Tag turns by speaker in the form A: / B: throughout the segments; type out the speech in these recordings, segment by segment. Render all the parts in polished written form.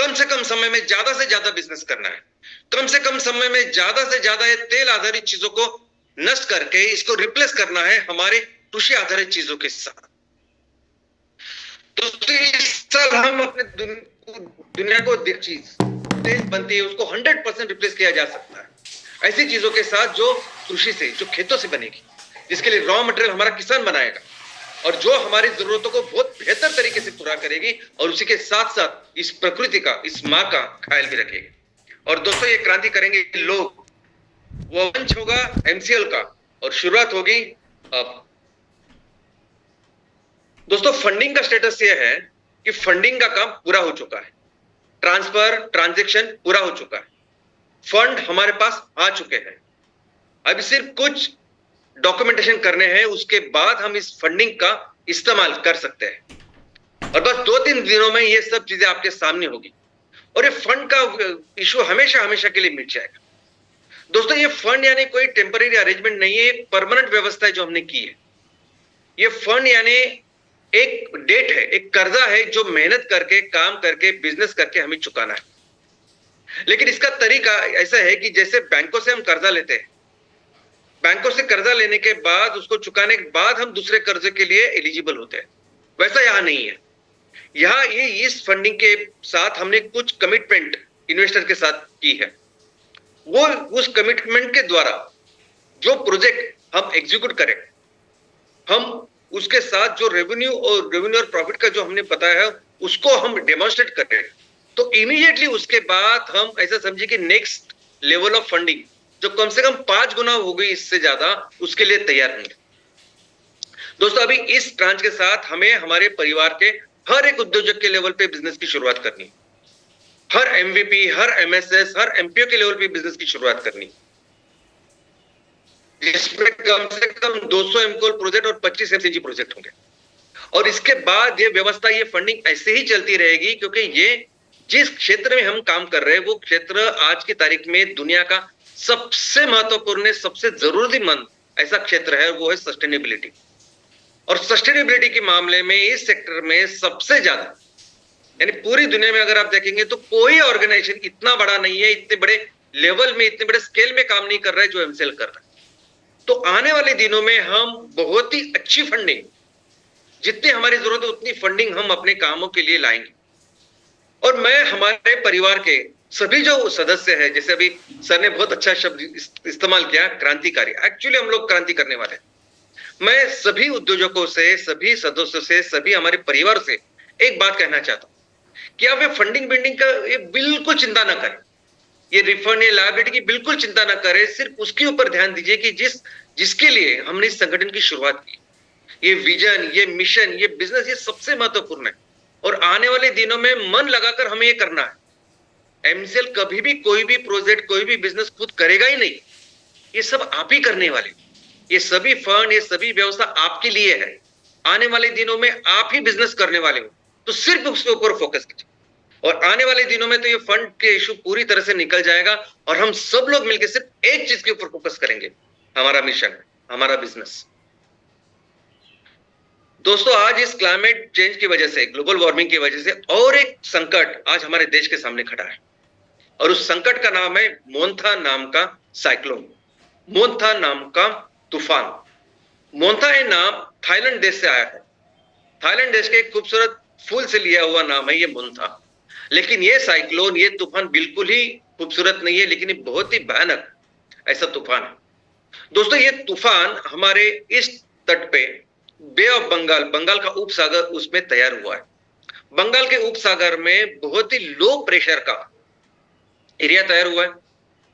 A: कम से कम समय में ज्यादा से ज्यादा बिजनेस करना है, कम से कम समय में ज्यादा से ज्यादा ये तेल आधारित चीजों को नष्ट करके इसको रिप्लेस करना है हमारे कृषि आधारित चीजों के साथ। तो इस साल हम अपने दुनिया को चीज तेल बनती है उसको 100% रिप्लेस किया जा सकता है ऐसी चीजों के साथ जो कृषि से, जो खेतों से बनेगी, जिसके लिए रॉ मटेरियल हमारा किसान बनाएगा और जो हमारी जरूरतों को बहुत बेहतर तरीके से पूरा करेगी और उसी के साथ साथ इस प्रकृति का, इस माँ का ख्याल भी रखेगी। और दोस्तों ये क्रांति करेंगे लोग, वो मंच होगा एमसीएल का और शुरुआत होगी अब। दोस्तों फंडिंग का स्टेटस ये है कि फंडिंग का काम पूरा हो चुका है, ट्रांसफर ट्रांजैक्शन पूरा हो चुका है, फंड हमारे पास आ चुके हैं, अभी सिर्फ कुछ डॉक्यूमेंटेशन करने हैं, उसके बाद हम इस फंडिंग का इस्तेमाल कर सकते हैं और बस 2-3 दिनों में ये सब चीजें आपके सामने होगी और ये फंड का इशू हमेशा हमेशा के लिए मिट जाएगा। दोस्तों ये फंड यानी कोई टेम्पररी अरेंजमेंट नहीं है, एक परमानेंट व्यवस्था है जो हमने की है। ये फंड यानी एक डेट है, एक कर्जा है जो मेहनत करके, काम करके, बिजनेस करके हमें चुकाना है। लेकिन इसका तरीका ऐसा है कि जैसे बैंकों से हम कर्जा लेते हैं, बैंकों से कर्जा लेने के बाद उसको चुकाने के बाद हम दूसरे कर्जे के लिए एलिजिबल होते हैं, वैसा यहां नहीं है। यहां ये इस फंडिंग के साथ हमने कुछ कमिटमेंट इन्वेस्टर के साथ की है, वो उस कमिटमेंट के द्वारा जो प्रोजेक्ट हम एग्जीक्यूट करें, हम उसके साथ जो रेवेन्यू और प्रॉफिट का जो हमने बताया है उसको हम डेमोन्स्ट्रेट करें, तो इमीडिएटली उसके बाद हम ऐसा समझिए कि नेक्स्ट लेवल ऑफ फंडिंग जो कम से कम 5 गुना हो गई इससे ज्यादा, उसके लिए तैयार होंगे। दोस्तों अभी इस ट्रांच के साथ हमें हमारे परिवार के हर एक उद्योजक के लेवल पे बिजनेस की शुरुआत करनी, हर एमवीपी, हर एमएसएस, हर एमपीओ के लेवल पे बिजनेस की शुरुआत करनी, जिसमें कम से कम 200 एमकोल प्रोजेक्ट और 25 एमसीजी प्रोजेक्ट होंगे। और इसके बाद ये व्यवस्था, ये फंडिंग ऐसे ही चलती रहेगी क्योंकि ये जिस क्षेत्र में हम काम कर रहे हैं वो क्षेत्र आज की तारीख में दुनिया का सबसे महत्वपूर्ण, सबसे जरूरतमंद ऐसा क्षेत्र है, वो है सस्टेनेबिलिटी। और सस्टेनेबिलिटी के मामले में इस सेक्टर में सबसे ज्यादा, यानी पूरी दुनिया में अगर आप देखेंगे तो कोई ऑर्गेनाइजेशन इतना बड़ा नहीं है, इतने बड़े लेवल में, इतने बड़े स्केल में काम नहीं कर रहा है जो एमसीएल कर रहा है। तो आने वाले दिनों में हम बहुत ही अच्छी फंडिंग, जितनी हमारी जरूरत है उतनी फंडिंग हम अपने कामों के लिए लाएंगे। और मैं हमारे परिवार के सभी जो सदस्य हैं, जैसे अभी सर ने बहुत अच्छा शब्द इस्तेमाल किया, क्रांतिकारी, एक्चुअली हम लोग क्रांति करने वाले हैं। मैं सभी उद्योजकों से, सभी सदस्यों से, सभी हमारे परिवार से एक बात कहना चाहता हूं कि आप ये फंडिंग बिल्डिंग का ये बिल्कुल चिंता ना करें, ये रिफंड, ये लायबिलिटी की बिल्कुल चिंता ना करें, सिर्फ उसके ऊपर ध्यान दीजिए कि जिसके लिए हमने इस संगठन की शुरुआत की, ये विजन, ये मिशन, ये बिजनेस, ये सबसे महत्वपूर्ण है और आने वाले दिनों में मन लगाकर हमें ये करना है। एमसीएल कभी भी कोई भी प्रोजेक्ट, कोई भी बिजनेस खुद करेगा ही नहीं, ये सब आप ही करने वाले। ये सभी फंड, ये सभी व्यवस्था आपके लिए है। आने वाले दिनों में आप ही बिजनेस करने वाले हो, तो सिर्फ उसके ऊपर फोकस कीजिए और आने वाले दिनों में तो ये फंड के इशू पूरी तरह से निकल जाएगा और हम सब लोग मिलकर सिर्फ एक चीज के ऊपर फोकस करेंगे, हमारा मिशन, हमारा बिजनेस। दोस्तों आज इस क्लाइमेट चेंज की वजह से, ग्लोबल वार्मिंग की वजह से और एक संकट आज हमारे देश के सामने खड़ा है और उस संकट का नाम है मोन्था नाम का साइक्लोन, मोन्था नाम का तूफान। मोन्था ये नाम थाईलैंड देश से आया है, थाईलैंड देश के एक खूबसूरत फूल से लिया हुआ नाम है ये मोन्था। लेकिन ये साइक्लोन, ये तूफान बिल्कुल ही खूबसूरत नहीं है, लेकिन ये बहुत ही भयानक ऐसा तूफान है। दोस्तों ये तूफान हमारे इस तट पे बे ऑफ बंगाल, बंगाल का उपसागर, उसमें तैयार हुआ है। बंगाल के उपसागर में बहुत ही लो प्रेशर का एरिया तैयार हुआ है,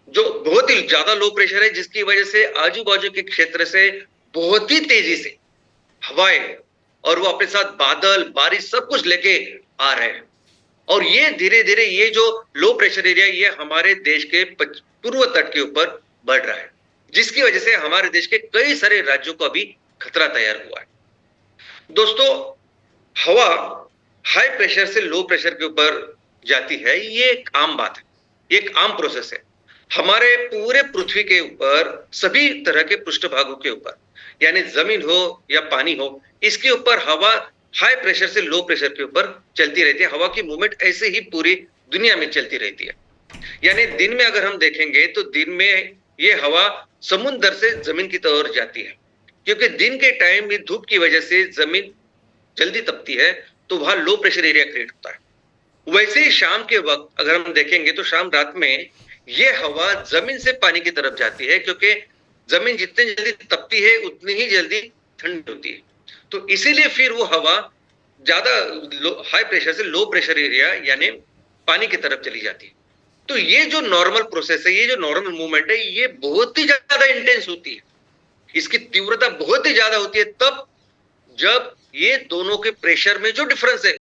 A: जो बहुत ही ज्यादा लो प्रेशर है, जिसकी वजह से आजू बाजू के क्षेत्र से बहुत ही तेजी से हवाएं और वो अपने साथ बादल, बारिश सब कुछ लेके आ रहे हैं। और ये धीरे धीरे ये जो लो प्रेशर एरिया, ये हमारे देश के पूर्व तट के ऊपर बढ़ रहा है, जिसकी वजह से हमारे देश के कई सारे राज्यों को अभी खतरा तैयार हुआ है। दोस्तों हवा हाई प्रेशर से लो प्रेशर के ऊपर जाती है, ये एक आम बात है, ये एक आम प्रोसेस है। हमारे पूरे पृथ्वी के ऊपर सभी तरह के पृष्ठभागों के ऊपर, यानी जमीन हो या पानी हो, इसके ऊपर हवा हाई प्रेशर से लो प्रेशर के ऊपर चलती रहती है। हवा की मूवमेंट ऐसे ही पूरी दुनिया में चलती रहती है। यानी दिन में अगर हम देखेंगे तो दिन में ये हवा समुद्र से जमीन की तरफ जाती है, क्योंकि दिन के टाइम में धूप की वजह से जमीन जल्दी तपती है, तो वहां लो प्रेशर एरिया क्रिएट होता है। वैसे ही शाम के वक्त अगर हम देखेंगे तो शाम रात में ये हवा जमीन से पानी की तरफ जाती है, क्योंकि जमीन जितनी जल्दी तपती है उतनी ही जल्दी ठंडी होती है। तो इसीलिए फिर वो हवा ज्यादा हाई प्रेशर से लो प्रेशर एरिया यानी पानी की तरफ चली जाती है। तो ये जो नॉर्मल प्रोसेस है, ये जो नॉर्मल मूवमेंट है, ये बहुत ही ज्यादा इंटेंस होती है, इसकी तीव्रता बहुत ही ज्यादा होती है तब जब ये दोनों के प्रेशर में जो डिफरेंस है